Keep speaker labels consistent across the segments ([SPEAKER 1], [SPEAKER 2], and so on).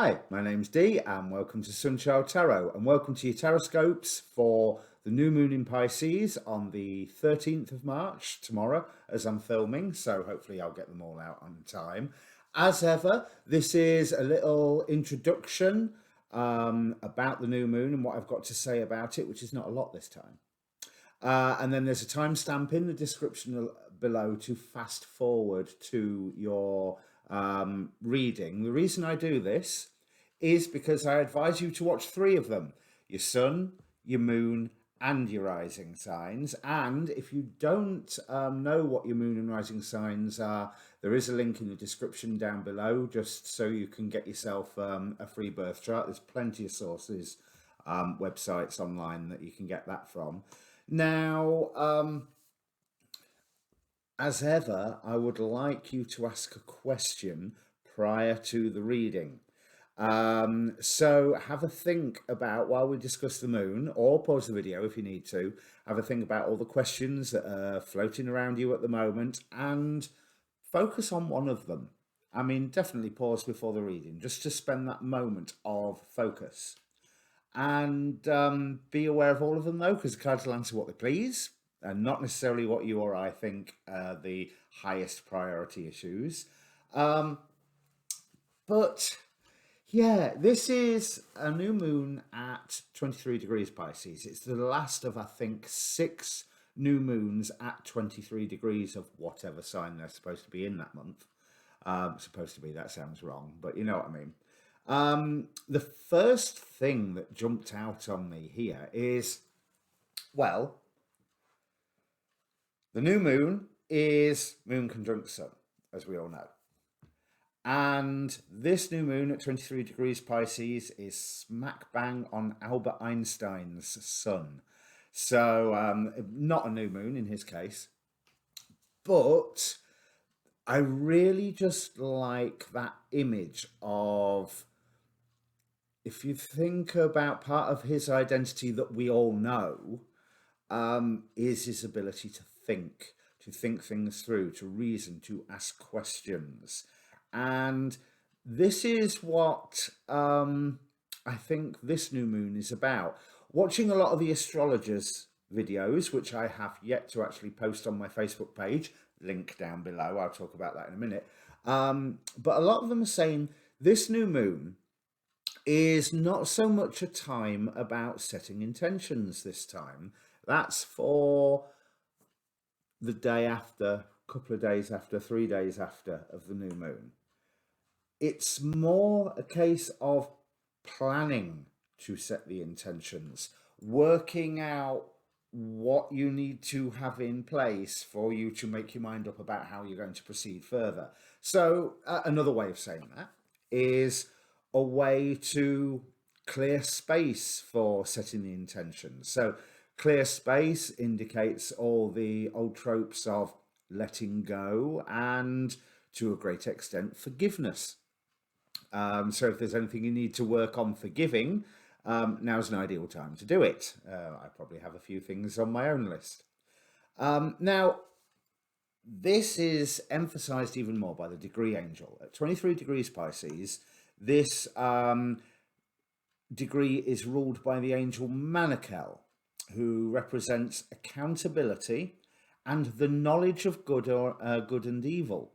[SPEAKER 1] Hi, my name's Dee and welcome to Sunchild Tarot and welcome to your Taroscopes for the new moon in Pisces on the 13th of March, tomorrow as I'm filming, so hopefully I'll get them all out on time. As ever, this is a little introduction about the new moon and what I've got to say about it, which is not a lot this time. And then there's a timestamp in the description below to fast forward to your reading. The reason I do this is because I advise you to watch 3 of them: your sun, your moon, and your rising signs. And if you don't know what your moon and rising signs are, there is a link in the description down below just so you can get yourself a free birth chart. There's plenty of sources, websites online that you can get that from. Now, as ever, I would like you to ask a question prior to the reading. So have a think about, while we discuss the moon, or pause the video if you need to, have a think about all the questions that are floating around you at the moment and focus on one of them. I mean, definitely pause before the reading, just to spend that moment of focus. And be aware of all of them, though, because the cards will answer what they please, and not necessarily what you or I think are the highest priority issues. But yeah, this is a new moon at 23 degrees Pisces. It's the last of, I think, 6 new moons at 23 degrees of whatever sign they're supposed to be in that month. Supposed to be, that sounds wrong, but you know what I mean. The first thing that jumped out on me here is, well, the new moon is moon conjunct sun, as we all know. And this new moon at 23 degrees Pisces is smack bang on Albert Einstein's sun. So not a new moon in his case, but I really just like that image of, if you think about part of his identity that we all know, is his ability to think things through, to reason, to ask questions. And this is what I think this new moon is about. Watching a lot of the astrologers' videos, which I have yet to actually post on my Facebook page, link down below, I'll talk about that in a minute. But a lot of them are saying this new moon is not so much a time about setting intentions this time. That's for the day after, couple of days after, 3 days after of the new moon. It's more a case of planning to set the intentions, working out what you need to have in place for you to make your mind up about how you're going to proceed further. So another way of saying that is a way to clear space for setting the intentions. So clear space indicates all the old tropes of letting go and, to a great extent, forgiveness. So if there's anything you need to work on forgiving, now's an ideal time to do it. I probably have a few things on my own list. Now, this is emphasized even more by the degree angel. At 23 degrees Pisces, this degree is ruled by the angel Manakel, who represents accountability and the knowledge of good and evil.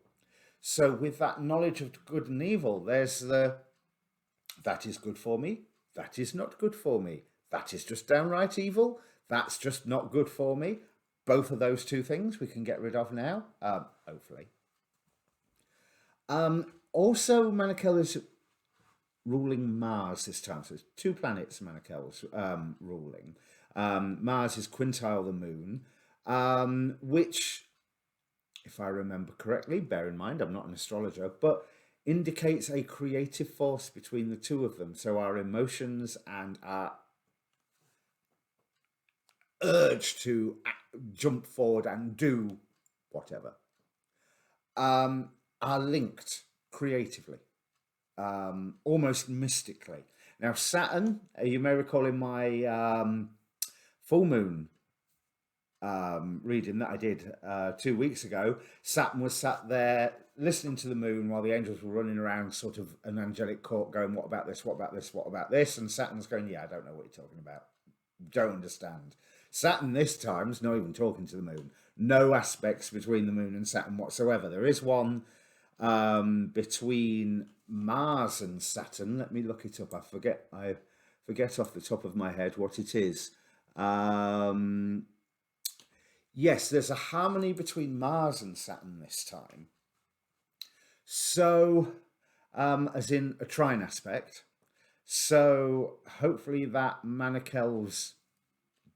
[SPEAKER 1] So with that knowledge of good and evil, there's that is good for me, that is not good for me, that is just downright evil, that's just not good for me. Both of those two things we can get rid of now, hopefully. Also, Manakel is ruling Mars this time. So it's 2 planets Manakel's ruling. Mars is quintile the moon, which, if I remember correctly, bear in mind I'm not an astrologer, but indicates a creative force between the two of them. So our emotions and our urge to jump forward and do whatever are linked creatively, almost mystically. Now, Saturn, you may recall in my full moon reading that I did 2 weeks ago, Saturn was sat there listening to the moon while the angels were running around, sort of an angelic court, going, "What about this? What about this? What about this?" And Saturn's going, "Yeah, I don't know what you're talking about. Don't understand." Saturn this time's not even talking to the moon. No aspects between the moon and Saturn whatsoever. There is one between Mars and Saturn. Let me look it up. I forget off the top of my head what it is. Yes, there's a harmony between Mars and Saturn this time. So, as in a trine aspect. So hopefully that Manikel's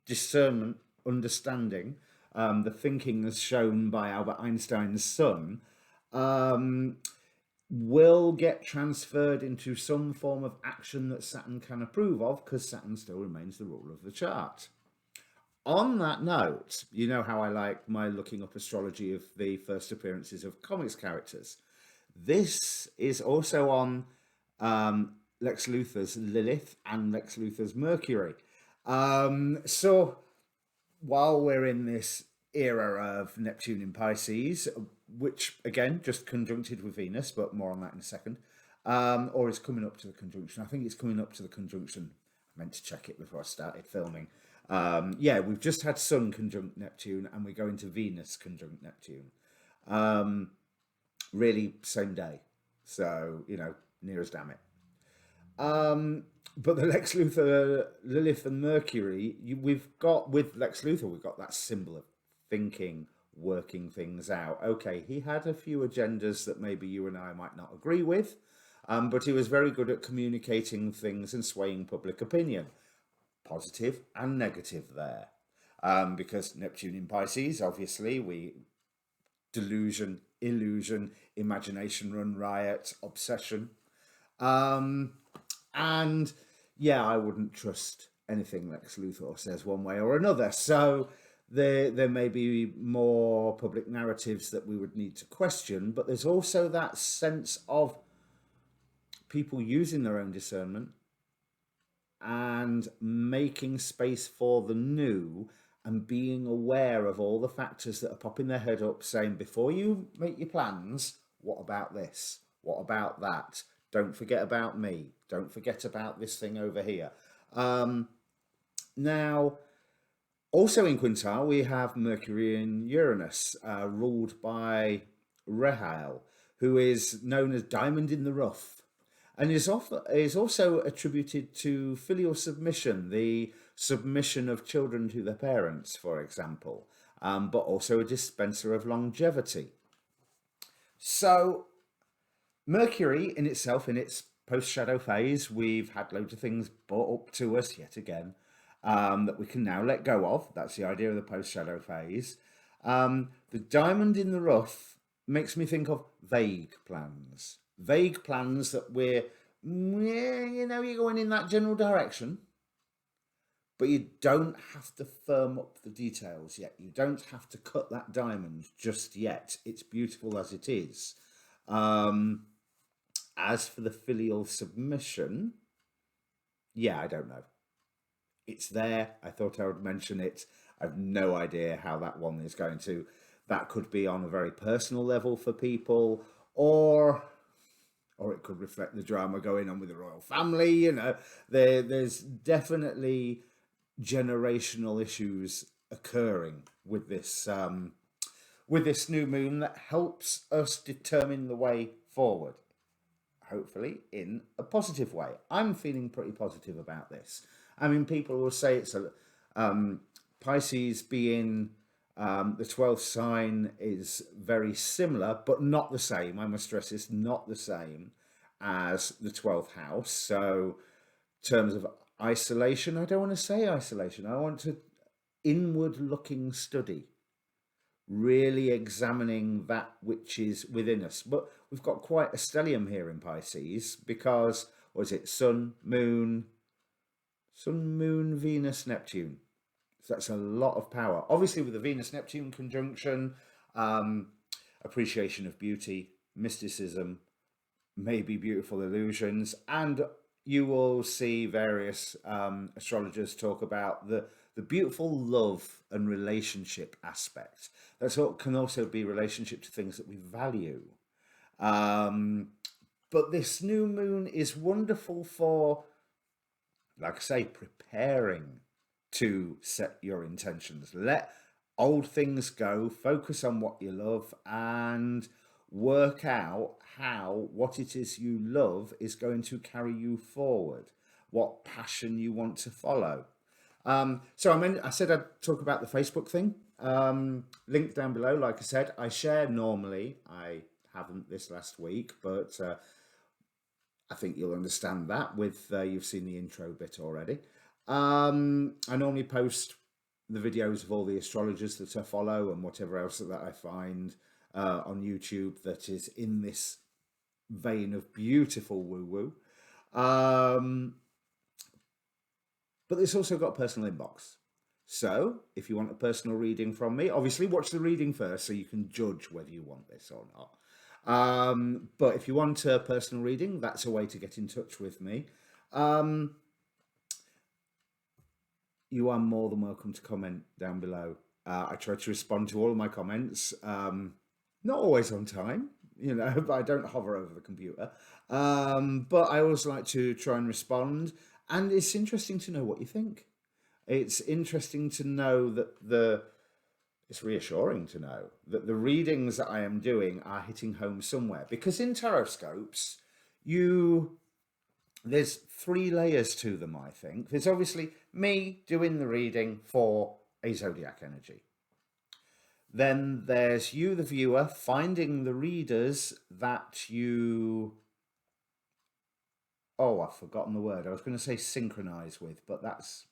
[SPEAKER 1] discernment, understanding, the thinking as shown by Albert Einstein's son, will get transferred into some form of action that Saturn can approve of, because Saturn still remains the ruler of the chart. On that note, you know how I like my looking up astrology of the first appearances of comics characters. This is also on Lex Luthor's Lilith and Lex Luthor's Mercury. So while we're in this era of Neptune in Pisces, which again just conjuncted with Venus, but more on that in a second, or is coming up to the conjunction. I think it's coming up to the conjunction. I meant to check it before I started filming. Yeah, we've just had Sun conjunct Neptune, and we're going to Venus conjunct Neptune. Really, same day. So, near as damn it. But the Lex Luthor, Lilith and Mercury, we've got, with Lex Luthor, we've got that symbol of thinking, working things out. Okay, he had a few agendas that maybe you and I might not agree with, but he was very good at communicating things and swaying public opinion. Positive and negative there. Because Neptune in Pisces, obviously, delusion, illusion, imagination run riot, obsession. And yeah, I wouldn't trust anything Lex Luthor says one way or another. So there may be more public narratives that we would need to question, but there's also that sense of people using their own discernment and making space for the new, and being aware of all the factors that are popping their head up, saying, before you make your plans, what about this? What about that? Don't forget about me. Don't forget about this thing over here. Now, also in Quintile, we have Mercury and Uranus, ruled by Rahel, who is known as Diamond in the Rough, and is also attributed to filial submission, the submission of children to their parents, for example, but also a dispenser of longevity. So Mercury in itself, in its post-shadow phase, we've had loads of things brought up to us yet again that we can now let go of. That's the idea of the post-shadow phase. The diamond in the rough makes me think of vague plans. Vague plans that you're going in that general direction, but you don't have to firm up the details yet. You don't have to cut that diamond just yet. It's beautiful as it is. As for the filial submission, yeah, I don't know. It's there. I thought I would mention it. I've no idea how that one is going to. That could be on a very personal level for people, or it could reflect the drama going on with the royal family. There's definitely generational issues occurring with this new moon that helps us determine the way forward, hopefully in a positive way. I'm feeling pretty positive about this. I mean, people will say it's Pisces being the 12th sign is very similar, but not the same. I must stress it's not the same as the 12th house. So in terms of isolation, I don't want to say isolation. I want to inward looking study, really examining that which is within us. But we've got quite a stellium here in Pisces because, what is it, Sun, Moon, Venus, Neptune. So that's a lot of power. Obviously with the Venus-Neptune conjunction, appreciation of beauty, mysticism, maybe beautiful illusions, and you will see various astrologers talk about the the beautiful love and relationship aspect. That can also be relationship to things that we value. Um, but this new moon is wonderful for, like I say, preparing to set your intentions. Let old things go, focus on what you love, and work out how what it is you love is going to carry you forward, what passion you want to follow. I said I'd talk about the Facebook thing. Link down below. Like I said, I share normally. I haven't this last week, but I think you'll understand that with you've seen the intro bit already. I normally post the videos of all the astrologers that I follow and whatever else that I find on YouTube that is in this vein of beautiful woo-woo. But it's also got a personal inbox. So if you want a personal reading from me, obviously watch the reading first so you can judge whether you want this or not. But if you want a personal reading, that's a way to get in touch with me. You are more than welcome to comment down below. I try to respond to all of my comments. Not always on time, but I don't hover over the computer. But I always like to try and respond. And it's interesting to know what you think. It's interesting to know that it's reassuring to know that the readings that I am doing are hitting home somewhere. Because in taroscopes, there's 3 layers to them, I think. There's obviously me doing the reading for a zodiac energy. Then there's you, the viewer, finding the readers that you... Oh, I've forgotten the word. I was going to say synchronize with, but that's...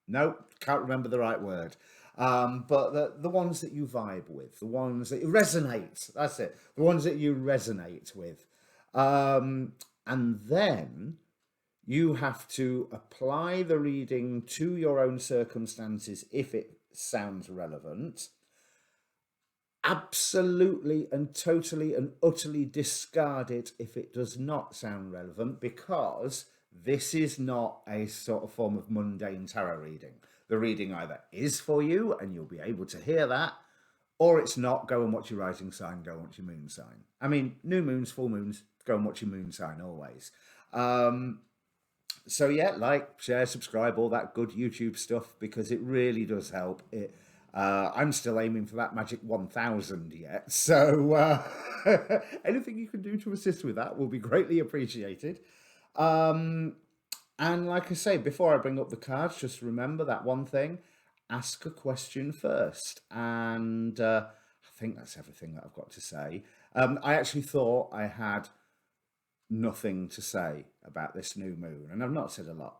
[SPEAKER 1] Nope, can't remember the right word. But the ones that you vibe with, the ones that you resonate, that's it. The ones that you resonate with. And then you have to apply the reading to your own circumstances if it sounds relevant. Absolutely and totally and utterly discard it if it does not sound relevant, because this is not a sort of form of mundane tarot reading. The reading either is for you and you'll be able to hear that, or it's not. Go and watch your rising sign, go and watch your moon sign. I mean, new moons, full moons, go and watch your moon sign always. So yeah, like, share, subscribe, all that good YouTube stuff, because it really does help. I'm still aiming for that magic 1000 yet, so anything you can do to assist with that will be greatly appreciated. And like I say, before I bring up the cards, just remember that one thing: ask a question first. And I think that's everything that I've got to say. I actually thought I had nothing to say about this new moon, and I've not said a lot,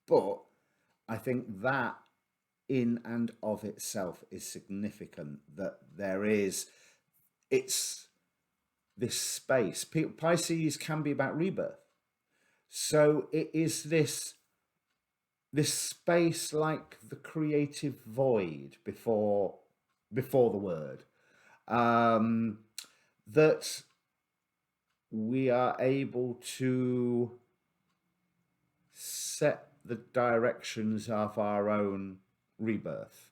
[SPEAKER 1] but I think that in and of itself is significant, that it's this space. Pisces can be about rebirth, so it is this space, like the creative void before the word, that we are able to set the directions of our own rebirth,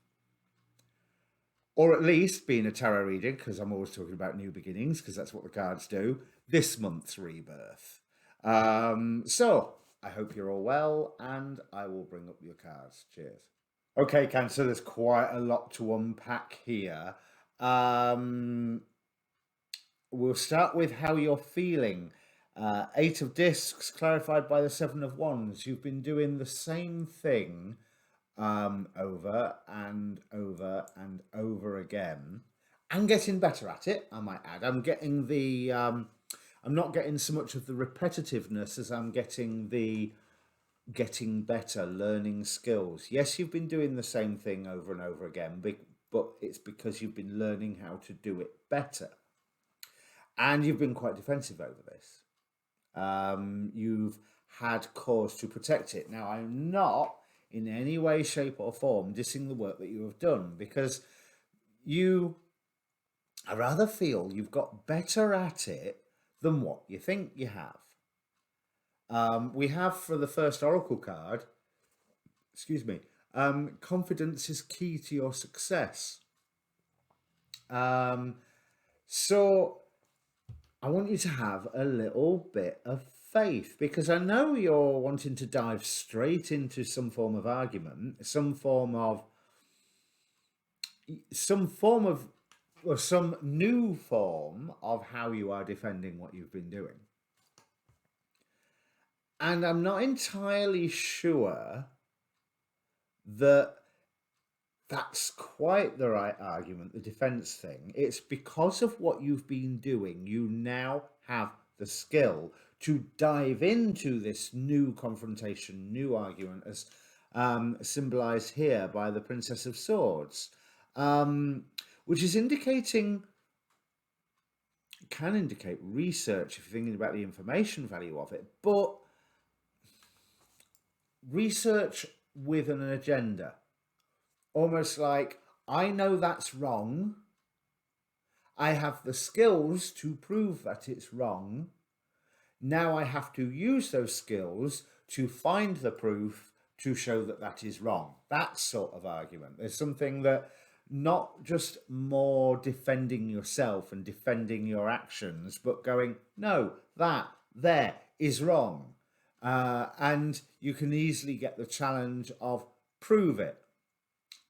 [SPEAKER 1] or at least, being a tarot reading, because I'm always talking about new beginnings, because that's what the cards do, this month's rebirth. So I hope you're all well, and I will bring up your cards. Cheers. Okay, Cancer, there's quite a lot to unpack here. We'll start with how you're feeling. 8 of Discs, clarified by the 7 of Wands. You've been doing the same thing over and over and over again, and getting better at it, I might add. I'm not getting so much of the repetitiveness as I'm getting the getting better, learning skills. Yes, you've been doing the same thing over and over again, but it's because you've been learning how to do it better. And you've been quite defensive over this. You've had cause to protect it. Now, I'm not in any way, shape or form dissing the work that you have done, because I rather feel you've got better at it than what you think you have. We have, for the first oracle card, excuse me, confidence is key to your success. So I want you to have a little bit of faith, because I know you're wanting to dive straight into some form of argument, some form of or some new form of how you are defending what you've been doing. And I'm not entirely sure that that's quite the right argument, the defense thing. It's because of what you've been doing, you now have the skill to dive into this new confrontation, new argument, as symbolized here by the Princess of Swords, which is can indicate research if you're thinking about the information value of it, but research with an agenda. Almost like, I know that's wrong. I have the skills to prove that it's wrong. Now I have to use those skills to find the proof to show that that is wrong. That sort of argument. There's something that not just more defending yourself and defending your actions, but going, no, that there is wrong. And you can easily get the challenge of prove it.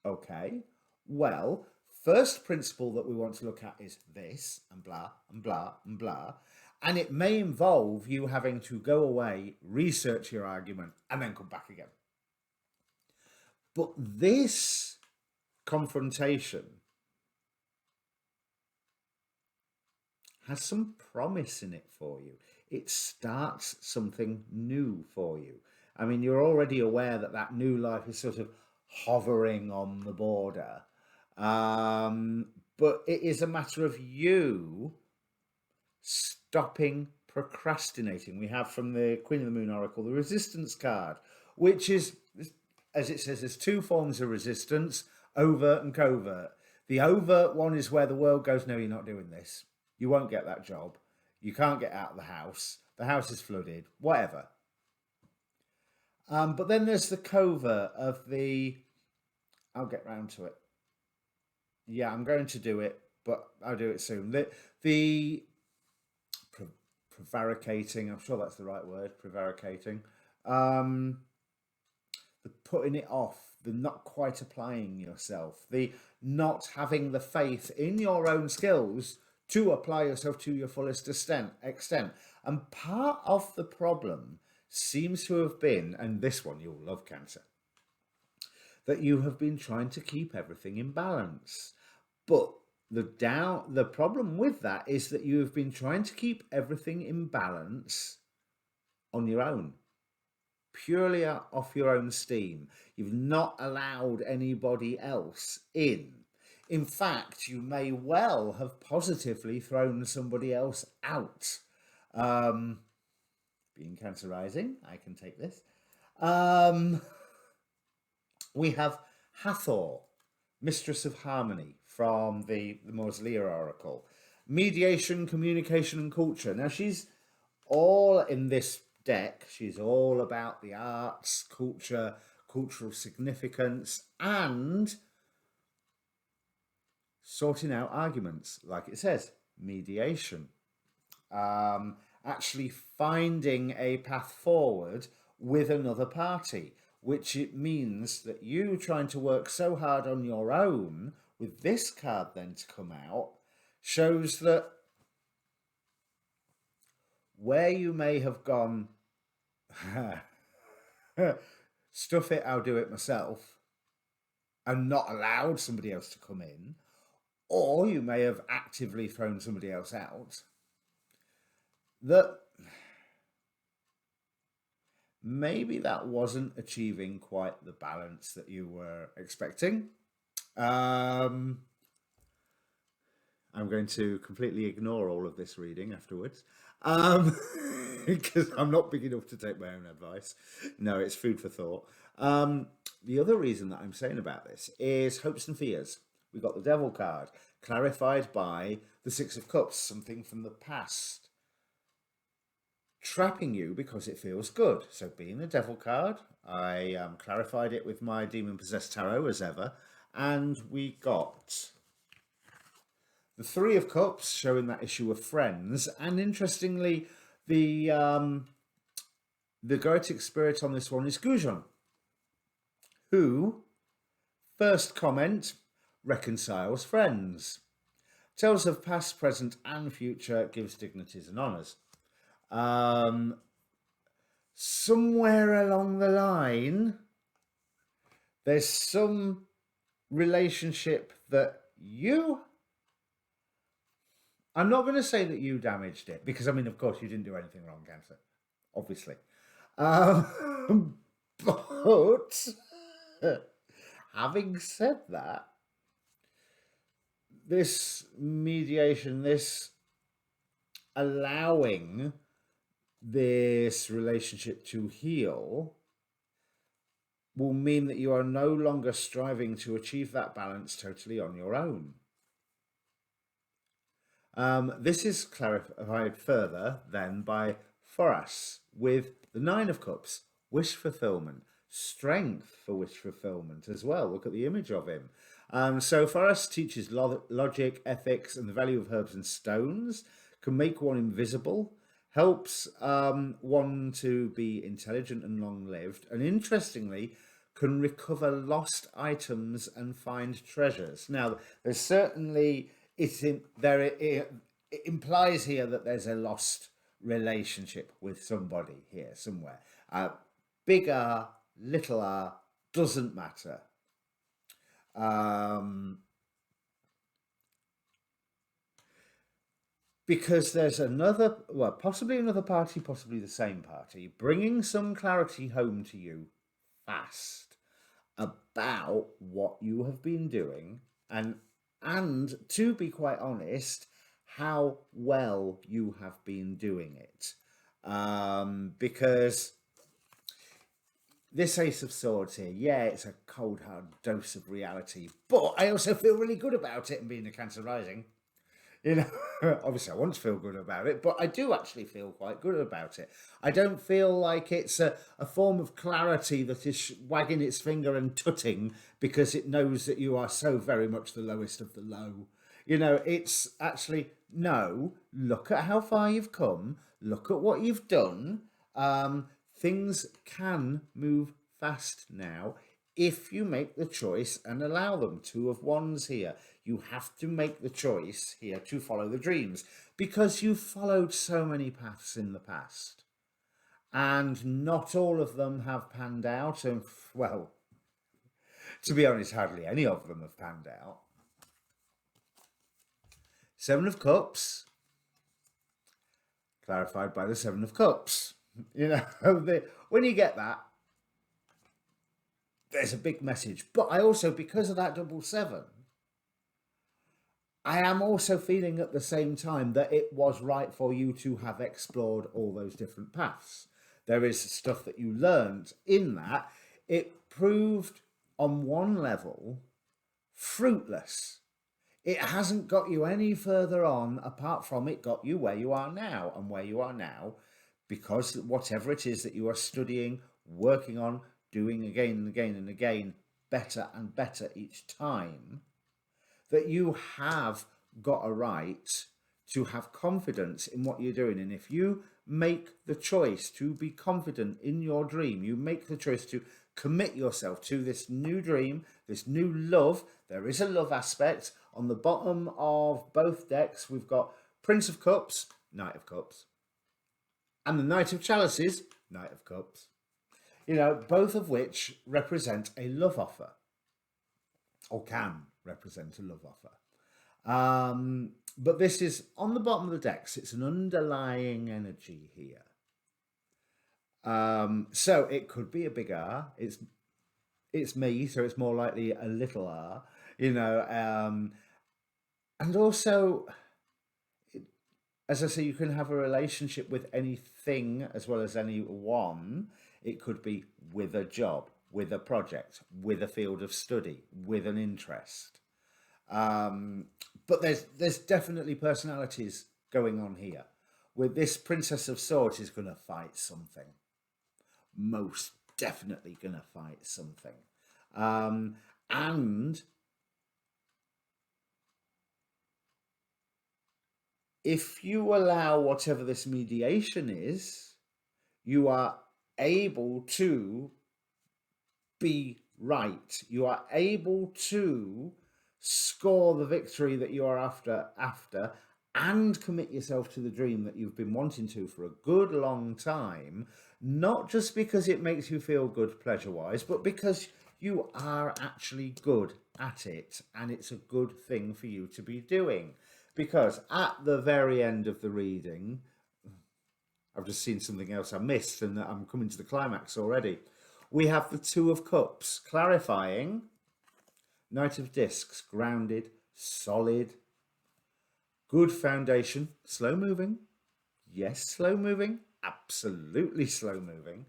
[SPEAKER 1] Okay, well, first principle that we want to look at is this, and blah, and blah, and blah. And it may involve you having to go away, research your argument, and then come back again. But this confrontation has some promise in it for you. It starts something new for you. I mean, you're already aware that that new life is sort of hovering on the border. But it is a matter of you stopping procrastinating. We have from the Queen of the Moon Oracle the resistance card, which is, as it says, there's two forms of resistance, overt and covert. The overt one is where the world goes, no, you're not doing this. You won't get that job. You can't get out of the house. The house is flooded, whatever. But then there's the covert of the, I'll get round to it. Yeah, I'm going to do it, but I'll do it soon. The prevaricating, I'm sure that's the right word, prevaricating. The putting it off, the not quite applying yourself, the not having the faith in your own skills to apply yourself to your fullest extent. And part of the problem seems to have been, and this one you'll love, Cancer, that you have been trying to keep everything in balance. But the problem with that is that you have been trying to keep everything in balance on your own, purely off your own steam. You've not allowed anybody else in. In fact, you may well have positively thrown somebody else out. Being Cancer rising, I can take this. We have Hathor, Mistress of Harmony, from the Mausolea Oracle. Mediation, communication, and culture. Now, she's all in this deck. She's all about the arts, culture, cultural significance, and sorting out arguments, like it says, mediation. Actually finding a path forward with another party, which it means that you trying to work so hard on your own, with this card then to come out, shows that where you may have gone, stuff it, I'll do it myself, and not allowed somebody else to come in, or you may have actively thrown somebody else out, that maybe that wasn't achieving quite the balance that you were expecting. I'm going to completely ignore all of this reading afterwards, because I'm not big enough to take my own advice. No, it's food for thought. The other reason that I'm saying about this is hopes and fears. We've got the Devil card, clarified by the Six of Cups, something from the past. trapping you because it feels good. So being the devil card, I clarified it with my demon possessed tarot as ever, and we got the Three of Cups, showing that issue of friends, and interestingly, the Goetic spirit on this one is Goujon, who, first comment, reconciles friends, tells of past, present, and future, gives dignities and honours. Somewhere along the line, there's some relationship that I'm not going to say that you damaged it, because I mean, of course, you didn't do anything wrong, Cancer, obviously. But having said that, this mediation, this allowing this relationship to heal, will mean that you are no longer striving to achieve that balance totally on your own. This is clarified further then by Foras with the Nine of Cups, wish fulfillment, strength for wish fulfillment as well. Look at the image of him. So Foras teaches logic, ethics, and the value of herbs and stones, can make one invisible, helps one to be intelligent and long-lived, and interestingly, can recover lost items and find treasures. Now, there's certainly... it implies here that there's a lost relationship with somebody here somewhere. Big R, little r, doesn't matter. Because there's another, well, possibly another party, possibly the same party, bringing some clarity home to you fast about what you have been doing, and to be quite honest, how well you have been doing it. Because this Ace of Swords here, yeah, it's a cold, hard dose of reality, but I also feel really good about it, and being a Cancer rising. You know, obviously I want to feel good about it, but I do actually feel quite good about it. I don't feel like it's a form of clarity that is wagging its finger and tutting because it knows that you are so very much the lowest of the low. You know, it's actually, no, look at how far you've come, look at what you've done. Things can move fast now if you make the choice and allow them. Two of Wands here. You have to make the choice here to follow the dreams, because you've followed so many paths in the past and not all of them have panned out. And, well, to be honest, hardly any of them have panned out. Seven of Cups, clarified by the Seven of Cups. You know, when you get that, there's a big message. But I also, because of that double seven, I am also feeling at the same time that it was right for you to have explored all those different paths. There is stuff that you learned in that. It proved on one level fruitless. It hasn't got you any further on, apart from it got you where you are now. And where you are now, because whatever it is that you are studying, working on, doing again and again and again, better and better each time, that you have got a right to have confidence in what you're doing. And if you make the choice to be confident in your dream, you make the choice to commit yourself to this new dream, this new love. There is a love aspect. On the bottom of both decks, we've got Prince of Cups, Knight of Cups, and the Knight of Chalices, Knight of Cups. You know, both of which represent a love offer, or can represent a love offer. But this is on the bottom of the decks. It's an underlying energy here. So it could be a big R. It's me, so it's more likely a little r, you know. And also, as I say, you can have a relationship with anything as well as anyone. It could be with a job, with a project, with a field of study, with an interest. But there's definitely personalities going on here. with this Princess of Swords is going to fight something. Most definitely going to fight something. And if you allow whatever this mediation is, you are able to be right. You are able to score the victory that you are after, and commit yourself to the dream that you've been wanting to for a good long time, not just because it makes you feel good pleasure-wise, but because you are actually good at it, and it's a good thing for you to be doing. Because at the very end of the reading, I've just seen something else I missed, and I'm coming to the climax already. We have the Two of Cups, clarifying Knight of Discs, grounded, solid, good foundation, slow moving. Yes, slow moving, absolutely slow moving.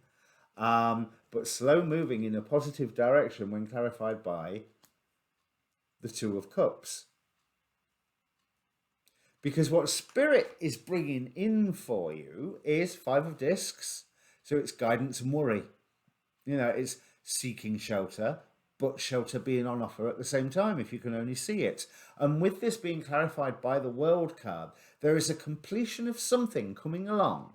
[SPEAKER 1] But slow moving in a positive direction when clarified by the Two of Cups. Because what Spirit is bringing in for you is Five of Discs. So it's guidance and worry. You know, it's seeking shelter, but shelter being on offer at the same time, if you can only see it. And with this being clarified by the World card, there is a completion of something coming along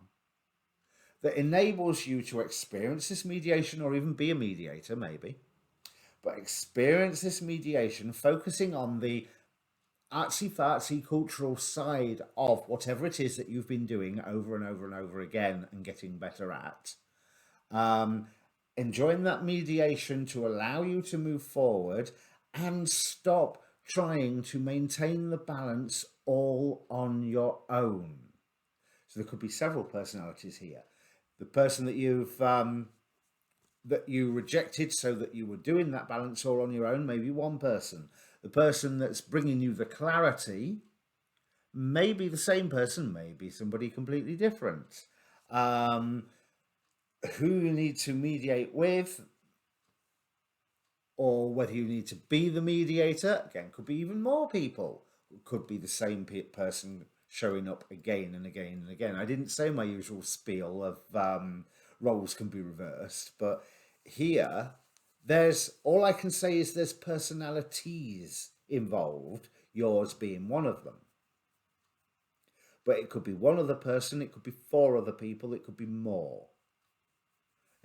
[SPEAKER 1] that enables you to experience this mediation, or even be a mediator, maybe. But experience this mediation, focusing on the artsy-fartsy cultural side of whatever it is that you've been doing over and over and over again and getting better at. Enjoying that mediation to allow you to move forward and stop trying to maintain the balance all on your own. So there could be several personalities here. The person that you rejected so that you were doing that balance all on your own, maybe one person. The person that's bringing you the clarity may be the same person, maybe somebody completely different. Who you need to mediate with, or whether you need to be the mediator, again, could be even more people. It could be the same person showing up again and again and again. I didn't say my usual spiel of roles can be reversed, but here, all I can say is there's personalities involved, yours being one of them. But it could be one other person, it could be four other people, it could be more.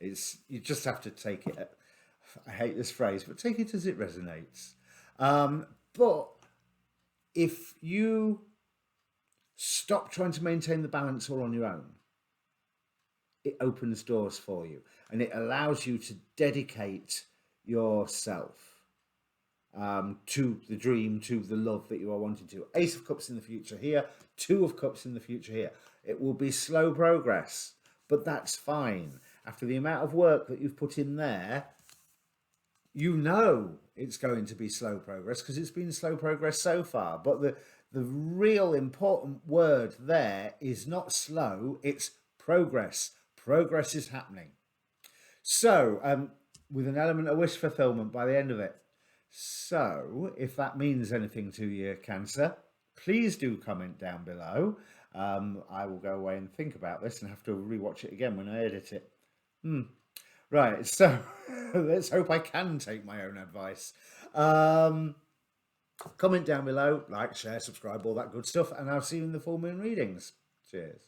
[SPEAKER 1] You just have to take it, I hate this phrase, but take it as it resonates. But if you stop trying to maintain the balance all on your own, it opens doors for you, and it allows you to dedicate yourself to the dream, to the love that you are wanting to. Ace of Cups in the future here, Two of Cups in the future here. It will be slow progress, but that's fine. After the amount of work that you've put in there, you know it's going to be slow progress because it's been slow progress so far. But the real important word there is not slow, it's progress. Progress is happening. So, with an element of wish fulfillment by the end of it. So, if that means anything to you, Cancer, please do comment down below. I will go away and think about this and have to rewatch it again when I edit it. Right, so let's hope I can take my own advice. Comment down below, like, share, subscribe, all that good stuff, and I'll see you in the full moon readings. Cheers.